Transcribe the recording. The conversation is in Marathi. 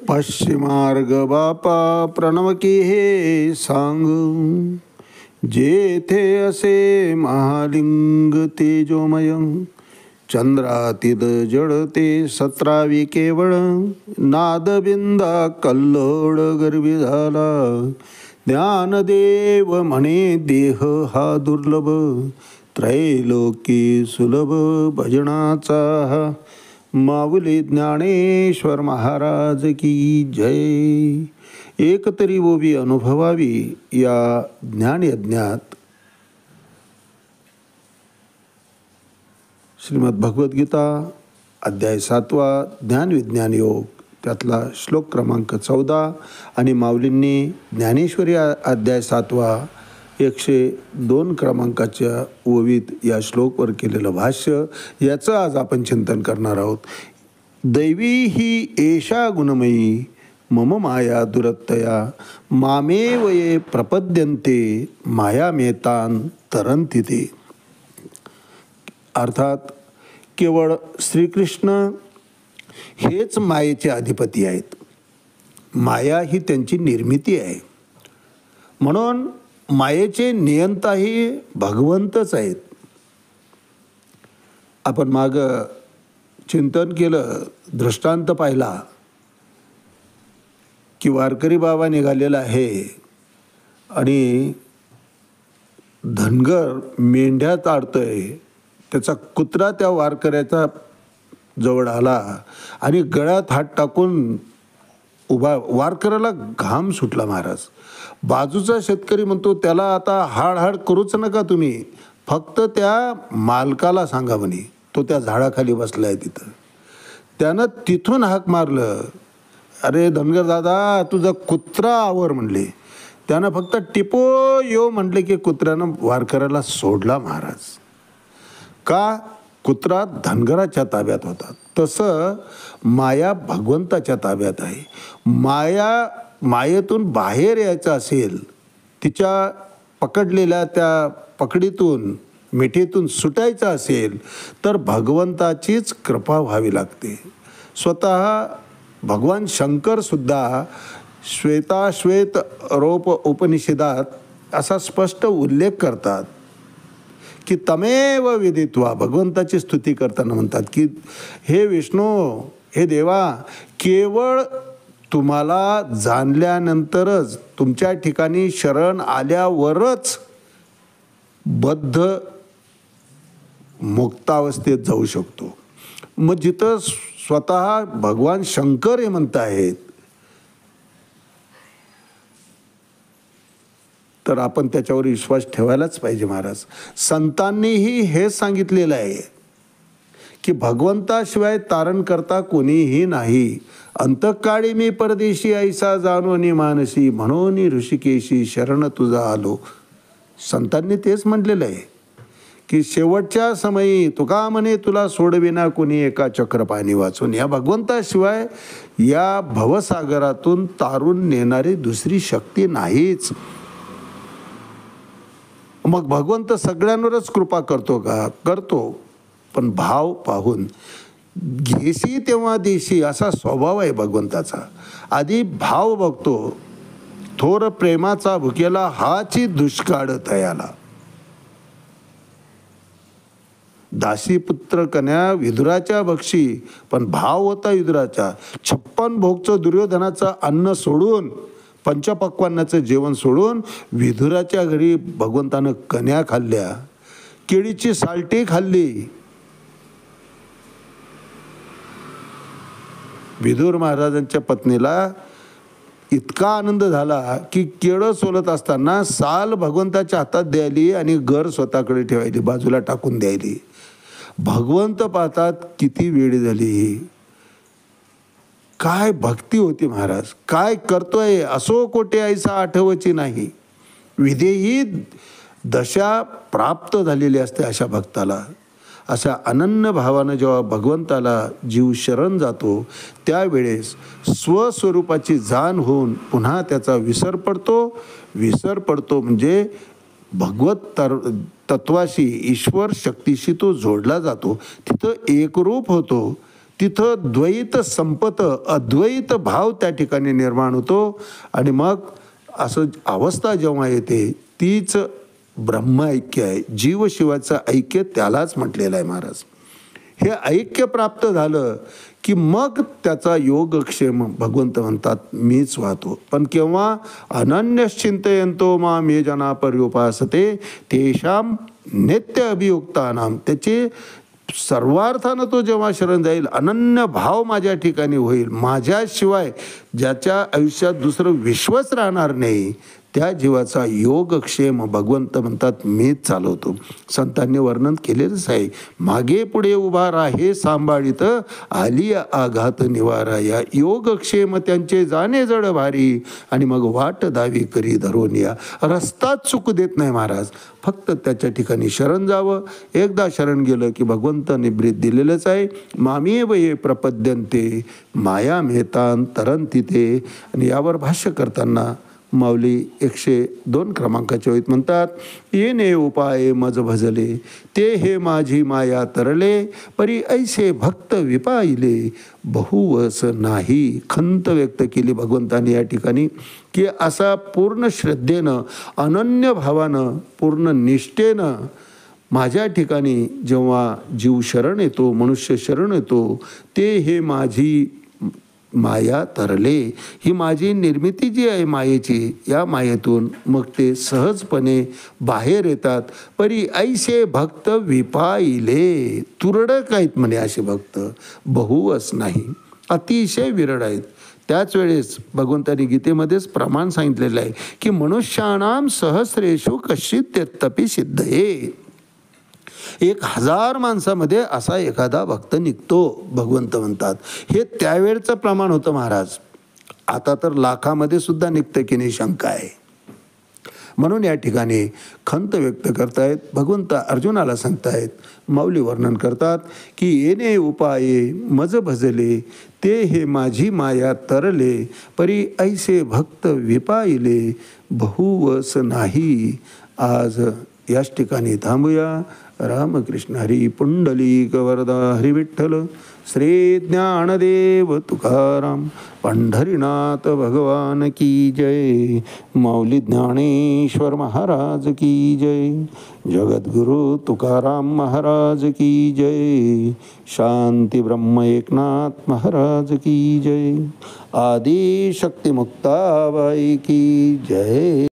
पश्चिमार्ग बापा प्रणव की हे सांग, जेथे असे महालिंग तेजोमय, चंद्रातीद जडते 17 केवळ, नादबिंदा कल्लोळ गर्भी झाला, ज्ञानदेव म्हणे देह हा दुर्लभ, त्रैलोकी सुलभ भजनाचा, माऊली ज्ञानेश्वर महाराज की जय. एकतरी ओवी अनुभवावी या ज्ञानयज्ञात श्रीमद भगवद्गीता अध्याय 7 ज्ञानविज्ञान योग, त्यातला श्लोक क्रमांक 14 आणि माऊलींनी ज्ञानेश्वरी अध्याय 7 102 क्रमांकाच्या ओवीत या श्लोकवर केलेलं भाष्य, याचं आज आपण चिंतन करणार आहोत. दैवी ही एषा गुणमयी मम माया दुरत्तया, मामेव ये प्रपद्यन्ते मायामेतान तरन्ति ते. अर्थात केवळ श्रीकृष्ण हेच मायेचे अधिपती आहेत. माया ही त्यांची निर्मिती आहे. म्हणून मायेचे नियंताही भगवंतच आहेत. आपण माग चिंतन केलं, दृष्टांत पाहिला की वारकरी बाबा निघालेला आहे आणि धनगर मेंढ्या ताडतोय. त्याचा कुत्रा त्या वारकऱ्याचा जवळ आला आणि गळ्यात हात टाकून उभा. वारकऱ्याला घाम सुटला महाराज. बाजूचा शेतकरी म्हणतो, त्याला आता हाड करूच नका तुम्ही, फक्त त्या मालकाला सांगा म्हणे. तो त्या झाडाखाली बसला आहे तिथं. त्यानं तिथून हाक मारलं, अरे धनगर दादा तुझा कुत्रा आवर म्हणले. त्यानं फक्त टिपो यो म्हटले की कुत्र्यानं वारकऱ्याला सोडला महाराज. का? कुत्रा धनगराच्या ताब्यात होता. तसं माया भगवंताच्या ताब्यात आहे. मायेतून बाहेर यायचं असेल, तिच्या पकडलेल्या त्या पकडीतून मिठीतून सुटायचं असेल तर भगवंताचीच कृपा व्हावी लागते. स्वतः भगवान शंकरसुद्धा श्वेताश्वेत रोप उपनिषदात असा स्पष्ट उल्लेख करतात की तमेव विदित्वा, भगवंताची स्तुती करताना म्हणतात की हे विष्णू, हे देवा, केवळ तुम्हाला जाणल्यानंतरच, तुमच्या ठिकाणी शरण आल्यावरच बद्ध मुक्तावस्थेत जाऊ शकतो. मग जिथं स्वतः भगवान शंकर हे म्हणत आहेत, तर आपण त्याच्यावर विश्वास ठेवायलाच पाहिजे महाराज. संतांनीही हे सांगितलेलं आहे की भगवंताशिवाय तारण करता कोणीही नाही. अंतकाळी मी परदेशी ऐसा जाणोनी मानसी, म्हणून ऋषिकेशी शरण तुझा आलो. संतांनी तेच म्हटलेलं आहे की शेवटच्या समयी तुका म्हणे तुला सोडविना कोणी एका चक्रपाणी वाचून. या भगवंताशिवाय या भवसागरातून तारून नेणारी दुसरी शक्ती नाहीच. मग भगवंत सगळ्यांवरच कृपा करतो का? करतो, पण भाव पाहून. घेशी तेव्हा देशी असा स्वभाव आहे भगवंताचा. आधी भाव बघतो. थोर प्रेमाचा भुकेला हाची दुष्काळ तयाला. दासीपुत्र कन्या विदुराच्या भक्षी, पण भाव होता विदुराचा. 56 भोगचं दुर्योधनाचं अन्न सोडून, पंचपक्वान्नाचं जेवण सोडून विदुराच्या घरी भगवंतानं कन्या खाल्ल्या, केळीची साल्टी खाल्ली. विदुर महाराजांच्या पत्नीला इतका आनंद झाला की केळं सोलत असताना साल भगवंताच्या हातात द्यायली आणि घर स्वतःकडे ठेवायली, बाजूला टाकून द्यायली. भगवंत पाहतात किती वेळ झाली. काय भक्ती होती महाराज. काय करतोय असो कोटे ऐसा आठवची नाही. विधेही दशा प्राप्त झालेली असते अशा भक्ताला. अशा अनन्य भावानं जेव्हा भगवंताला जीव शरण जातो, त्यावेळेस स्वस्वरूपाची जाण होऊन पुन्हा त्याचा विसर पडतो. विसर पडतो म्हणजे भगवत तत्वाशी, ईश्वर शक्तीशी तो जोडला जातो. तिथं एकरूप होतो. तिथं द्वैत संपत, अद्वैत भाव त्या ठिकाणी निर्माण होतो. आणि मग असं अवस्था जेव्हा येते तीच ब्रह्म ऐक्य आहे. जीव शिवाचं ऐक्य त्यालाच म्हटलेलं आहे महाराज. हे ऐक्य प्राप्त झालं की मग त्याचा योगक्षेम भगवंत म्हणतात मीच वाहतो. पण केव्हा अनन्यश्चिंतयंतो माम ये जना पर्युपासते तेषाम नित्य अभियुक्तानाम, त्याचे सर्वार्थानं तो जेव्हा शरण जाईल, अनन्य भाव माझ्या ठिकाणी होईल, माझ्याशिवाय ज्याच्या आयुष्यात दुसरं विश्वच राहणार नाही, त्या जीवाचा योगक्षेम भगवंत म्हणतात मीच चालवतो. संतांनी वर्णन केलेलंच आहे. मागे पुढे उभा राहे सांभाळीत, आली आघात निवारा, या योगक्षेम त्यांचे जाणे जड भारी, आणि मग वाट दावी करी धरून या. रस्ताच चुकू देत नाही महाराज. फक्त त्याच्या ठिकाणी शरण जावं. एकदा शरण गेलं की भगवंताने ब्रीद दिलेलंच आहे, मामेव ये प्रपद्यन्ते माया मेहतान तरंती ते. आणि यावर भाष्य करताना माऊली 102 क्रमांकाच्या ओळीत म्हणतात, येणे उपाय मज भजले ते हे माझी माया तरले, परी ऐसे भक्त विपाईले बहुवस नाही. खंत व्यक्त केली भगवंताने या ठिकाणी की असा पूर्ण श्रद्धेनं, अनन्य भावानं, पूर्ण निष्ठेनं माझ्या ठिकाणी जेव्हा जीव शरण येतो, मनुष्य शरण येतो, ते हे माझी माया तरले, ही माझी निर्मिती जी आहे मायेची, या मायेतून मग ते सहजपणे बाहेर येतात. परी ऐसे भक्त विपाईले, तुरळक आहेत म्हणे असे भक्त, बहुवस नाही, अतिशय विरळ आहेत. त्याच वेळेस भगवंतानी गीतेमध्येच प्रमाण सांगितलेलं आहे की मनुष्याणाम सहस्रेषु कश्चित् यत्तपि सिद्धये. 1000 माणसामध्ये असा एखादा भक्त निघतो भगवंत म्हणतात. हे त्यावेळचं प्रमाण होतं महाराज. आता तर लाखामध्ये सुद्धा निघतं की नाही शंका आहे. म्हणून या ठिकाणी खंत व्यक्त करतायत भगवंत, अर्जुनाला सांगतायत, माऊली वर्णन करतात की येणे उपाये मज भजले ते हे माझी माया तरले, परी ऐसे भक्त विपाईले बहुवस नाही. आज याच ठिकाणी थांबूया. रामकृष्ण हरी पुंडलिक वरदा हरी विठ्ठल. श्री ज्ञानदेव तुकाराम पंढरीनाथ भगवान की जय. माऊली ज्ञानेश्वर महाराज की जय. जगद्गुरु तुकाराम महाराज की जय. शांती ब्रह्म एकनाथ महाराज की जय. आदि शक्ती मुक्ताबाई की जय.